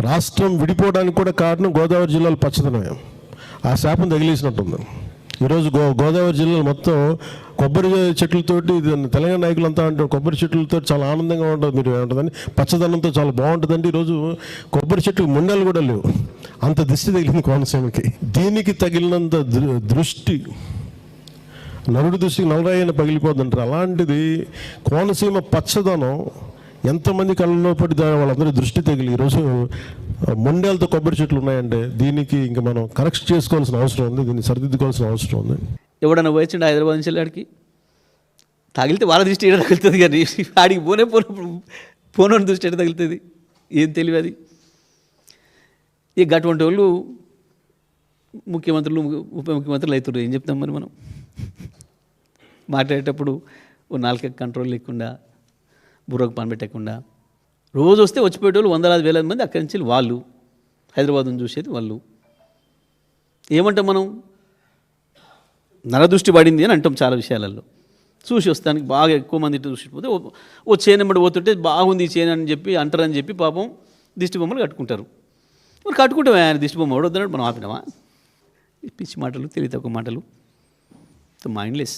రాష్ట్రం విడిపోవడానికి కూడా కారణం గోదావరి జిల్లాలో పచ్చదనమే. ఆ శాపం తగిలేసినట్టుంది. ఈరోజు గోదావరి జిల్లాలో మొత్తం కొబ్బరి చెట్లతోటి, తెలంగాణ నాయకులంతా అంటారు కొబ్బరి చెట్లతో చాలా ఆనందంగా ఉంటుంది, మీరు ఏమంటుందని పచ్చదనంతో చాలా బాగుంటుందండి. ఈరోజు కొబ్బరి చెట్లు ముండలు కూడా లేవు, అంత దిష్టి తగిలింది కోనసీమకి. దీనికి తగిలినంత దృష్టి నరుడి దృష్టికి నలరాయన పగిలిపోతుంటారు. అలాంటిది కోనసీమ పచ్చదనం ఎంతమంది కళ్ళలో పడి వాళ్ళందరూ దృష్టి తగిలి ఈరోజు మొండేలతో కొబ్బరి చెట్లు ఉన్నాయంటే దీనికి ఇంకా మనం కరెక్ట్ చేసుకోవాల్సిన అవసరం ఉంది, దీన్ని సరిదిద్దుకోవాల్సిన అవసరం ఉంది. ఎవడన్నా పోయించండి హైదరాబాద్ నుంచి వెళ్ళాడికి, తగిలితే వాళ్ళ దృష్టి ఏడ తగులుతుంది, కానీ ఆడికి పోనోని దృష్టి ఎక్కడ తగులుతుంది, ఏం తెలియదు అది. ఇక అటువంటి వాళ్ళు ముఖ్యమంత్రులు ఉప ముఖ్యమంత్రులు అవుతారు. ఏం చెప్తాం మరి మనం? మాట్లాడేటప్పుడు ఓ నాలుక కంట్రోల్ లేకుండా, బుర్రకు పని పెట్టకుండా, రోజు వస్తే వచ్చిపోయేటోళ్ళు వందలాది వేల మంది అక్కడి నుంచి వాళ్ళు హైదరాబాద్ను చూసేది వాళ్ళు. ఏమంటాం మనం? నరదృష్టి పడింది అని అంటాం చాలా విషయాలలో. చూసి వస్తానికి బాగా ఎక్కువ మంది చూసిపోతే ఓ చేనెమ్మడి పోతుంటే బాగుంది చేను అని చెప్పి అంటారని చెప్పి పాపం దిష్టి బొమ్మలు కట్టుకుంటారు. మరి కట్టుకుంటాం, ఆయన దిష్టి బొమ్మ ఎవడొద్దన్నాడు, మనం ఆపినామా? పిచ్చి మాటలు, తెలివి తక్కువ మాటలు, మైండ్లెస్.